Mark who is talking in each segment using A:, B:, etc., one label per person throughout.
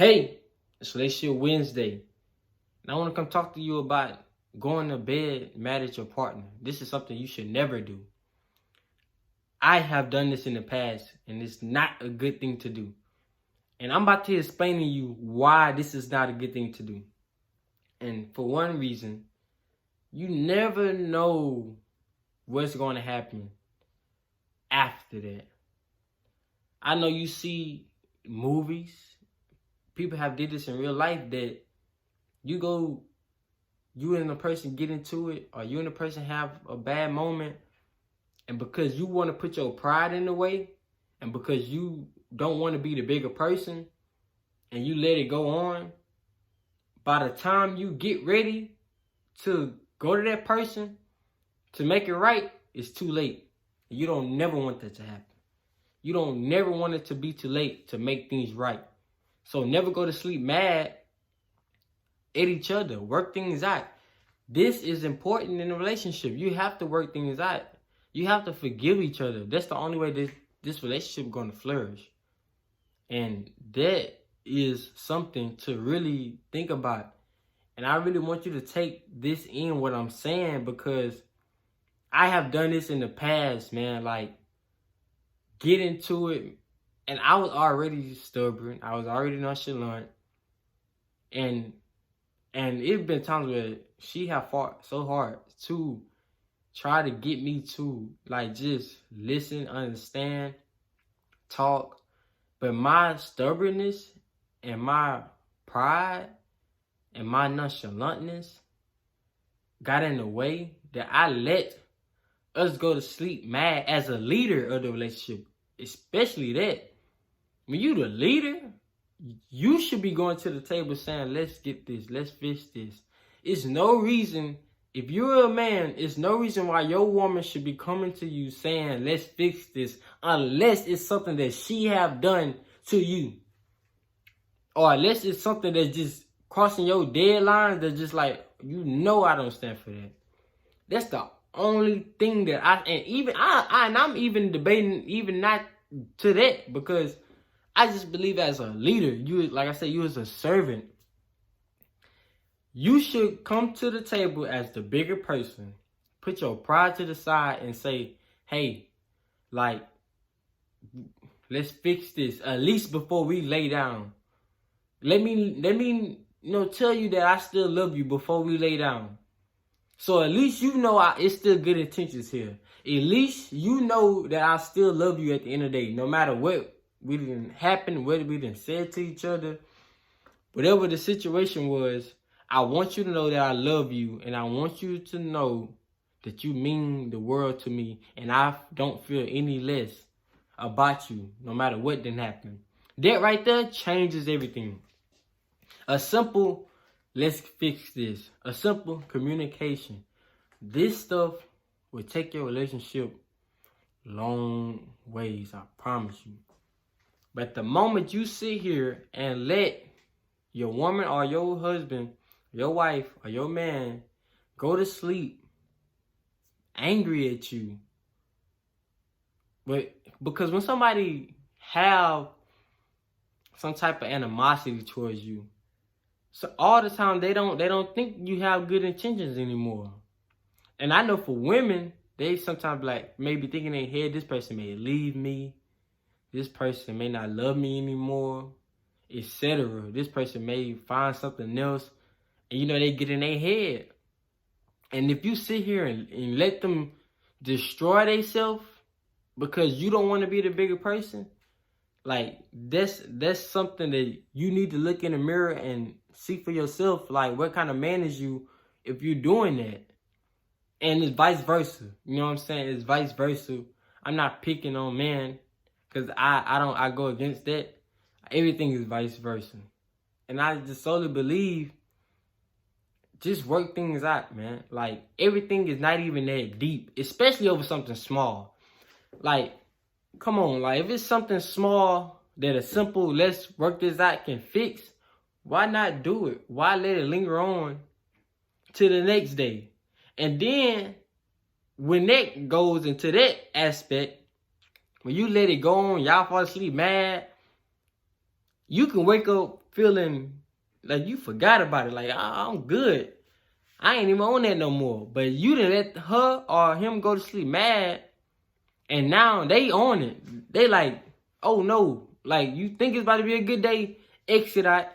A: Hey, it's Relationship Wednesday, and I want to come talk to you about going to bed mad at your partner. This is something you should never do. I have done this in the past, and it's not a good thing to do. And I'm about to explain to you why this is not a good thing to do. And for one reason, you never know what's going to happen after that. I know you see movies, people have did this in real life that you and a person get into it, or you and a person have a bad moment, and because you want to put your pride in the way, and because you don't want to be the bigger person, and you let it go on, by the time you get ready to go to that person to make it right, it's too late. You don't never want that to happen. You don't never want it to be too late to make things right. So never go to sleep mad at each other. Work things out. This is important in a relationship. You have to work things out. You have to forgive each other. That's the only way this relationship is going to flourish. And that is something to really think about. And I really want you to take this in, what I'm saying, because I have done this in the past, man. Like, get into it. And I was already stubborn. I was already nonchalant. And it's been times where she have fought so hard to try to get me to, like, just listen, understand, talk. But my stubbornness and my pride and my nonchalantness got in the way that I let us go to sleep mad as a leader of the relationship. Especially that. When you the leader, you should be going to the table saying, let's get this, let's fix this. It's no reason, if you're a man, it's no reason why your woman should be coming to you saying, let's fix this, unless it's something that she have done to you. Or unless it's something that's just crossing your deadlines, that's just like, I don't stand for that. That's the only thing that I'm even debating, even not to that, because I just believe as a leader, you, like I said, you as a servant, you should come to the table as the bigger person, put your pride to the side and say, hey, like, let's fix this, at least before we lay down. Let me tell you that I still love you before we lay down. So at least it's still good intentions here. At least you know that I still love you at the end of the day, no matter what we didn't happen, what we didn't say to each other, whatever the situation was. I want you to know that I love you, and I want you to know that you mean the world to me, and I don't feel any less about you, no matter what didn't happen. That right there changes everything. A simple, let's fix this. A simple communication. This stuff will take your relationship long ways, I promise you. But the moment you sit here and let your woman or your husband, your wife or your man go to sleep angry at you, but because when somebody have some type of animosity towards you, so all the time they don't think you have good intentions anymore. And I know for women, they sometimes like maybe thinking in their head, this person may leave me, this person may not love me anymore, etc. This person may find something else, and they get in their head. And if you sit here and let them destroy themselves because you don't want to be the bigger person, like, that's something that you need to look in the mirror and see for yourself, like, what kind of man is you if you're doing that. And it's vice versa. You know what I'm saying? It's vice versa. I'm not picking on men, because I go against that. Everything is vice versa. And I just solely believe, just work things out, man. Like, everything is not even that deep, especially over something small. Like, come on, like, if it's something small that a simple, let's work this out can fix, why not do it? Why let it linger on to the next day? And then, when that goes into that aspect, when you let it go on, y'all fall asleep mad, you can wake up feeling like you forgot about it. Like, I'm good. I ain't even on that no more. But you didn't let her or him go to sleep mad. And now they on it. They like, oh no. Like, you think it's about to be a good day? Exit out.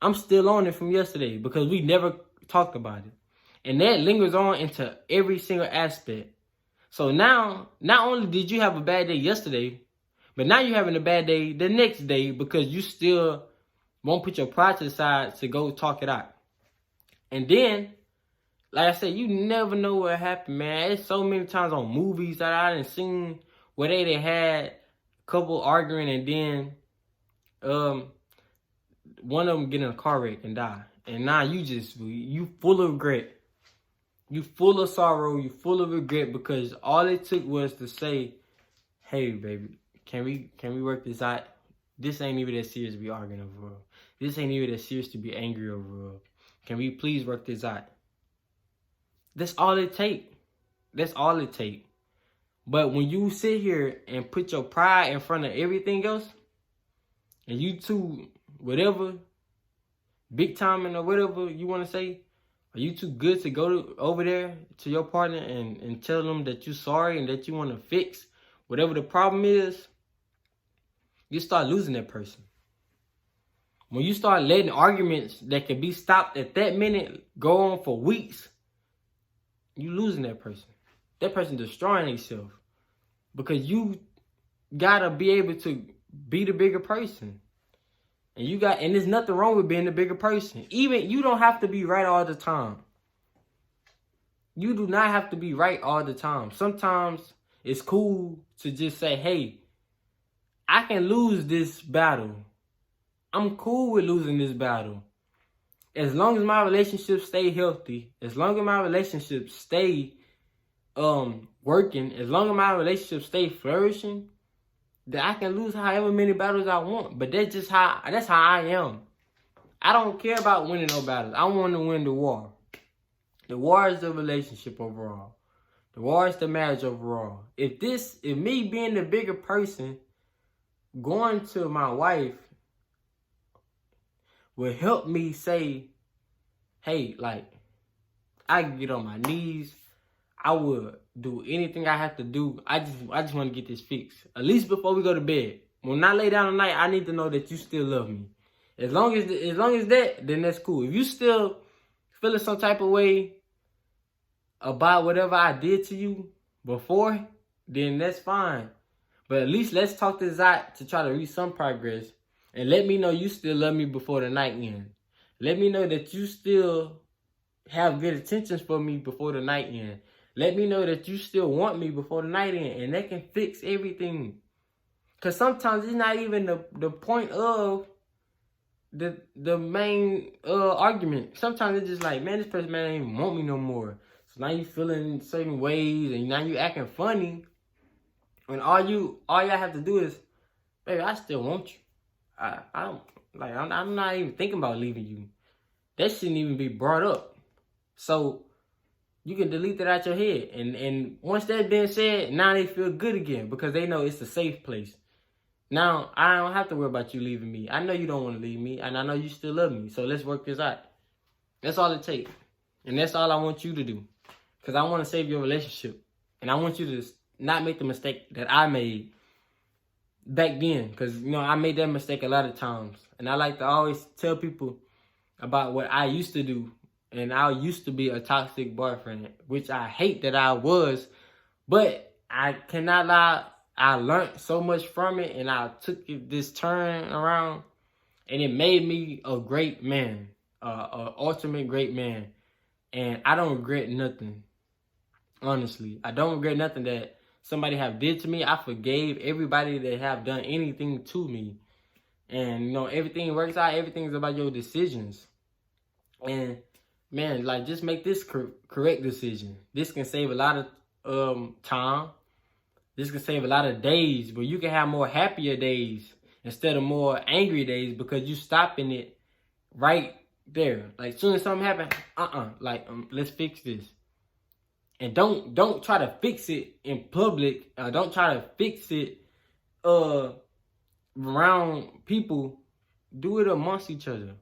A: I'm still on it from yesterday because we never talked about it. And that lingers on into every single aspect. So now, not only did you have a bad day yesterday, but now you're having a bad day the next day because you still won't put your pride to the side to go talk it out. And then, like I said, you never know what happened, man. It's so many times on movies that I done seen where they had a couple arguing and then one of them get in a car wreck and die. And now you full of regret. You full of sorrow. You full of regret because all it took was to say, hey, baby, can we work this out? This ain't even that serious to be arguing over. This ain't even that serious to be angry over. Can we please work this out? That's all it take. That's all it take. But when you sit here and put your pride in front of everything else, and you two, whatever, big timing or whatever you want to say, are you too good to go over there to your partner and tell them that you're sorry and that you want to fix whatever the problem is, you start losing that person. When you start letting arguments that can be stopped at that minute go on for weeks, you losing that person. That person destroying themselves. Because you gotta be able to be the bigger person. And there's nothing wrong with being the bigger person. Even you don't have to be right all the time. You do not have to be right all the time. Sometimes it's cool to just say, hey, I can lose this battle. I'm cool with losing this battle. As long as my relationships stay healthy, as long as my relationships stay working, as long as my relationships stay flourishing, that I can lose however many battles I want. But that's how I am. I don't care about winning no battles. I want to win the war. The war is the relationship overall. The war is the marriage overall. If me being the bigger person, going to my wife will help me say, hey, like, I can get on my knees. I would do anything I have to do. I just want to get this fixed. At least before we go to bed. When I lay down at night, I need to know that you still love me. As long as that, then that's cool. If you still feeling some type of way about whatever I did to you before, then that's fine. But at least let's talk this out to try to reach some progress. And let me know you still love me before the night ends. Let me know that you still have good intentions for me before the night ends. Let me know that you still want me before the night ends. And that can fix everything. Because sometimes it's not even the point of the main argument. Sometimes it's just like, man, this person man ain't even want me no more. So now you feeling certain ways and now you acting funny. When all y'all have to do is, baby, I still want you. I'm not even thinking about leaving you. That shouldn't even be brought up. So you can delete that out your head. And once that's been said, now they feel good again because they know it's a safe place. Now, I don't have to worry about you leaving me. I know you don't want to leave me, and I know you still love me. So let's work this out. That's all it takes. And that's all I want you to do. Because I want to save your relationship. And I want you to not make the mistake that I made back then. Because, I made that mistake a lot of times. And I like to always tell people about what I used to do. And I used to be a toxic boyfriend, which I hate that I was. But I cannot lie. I learned so much from it, and I took this turn around, and it made me a great man, an ultimate great man. And I don't regret nothing, honestly. I don't regret nothing that somebody have did to me. I forgave everybody that have done anything to me. And, everything works out. Everything's about your decisions. And, man, like, just make this correct decision. This can save a lot of time. This can save a lot of days, but you can have more happier days instead of more angry days because you stopping it right there. Like, as soon as something happens, let's fix this. And don't try to fix it in public. Don't try to fix it around people do it amongst each other.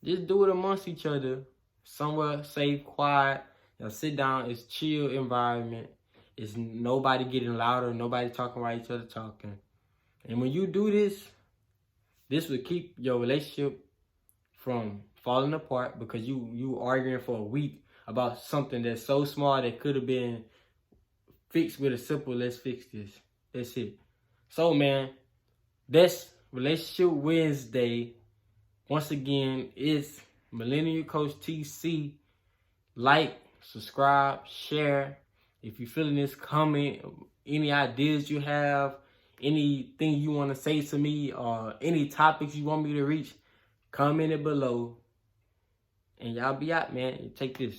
A: Just do it amongst each other. Somewhere safe, quiet. Sit down. It's chill environment. It's nobody getting louder. Nobody talking while each other talking. And when you do this will keep your relationship from falling apart, because you arguing for a week about something that's so small that could have been fixed with a simple, let's fix this. That's it. So, man, that's Relationship Wednesday. Once again, it's Millennial Coach TC. Like, subscribe, share. If you're feeling this, comment. Any ideas you have, anything you want to say to me, or any topics you want me to reach, comment it below. And y'all be out, man. Take this.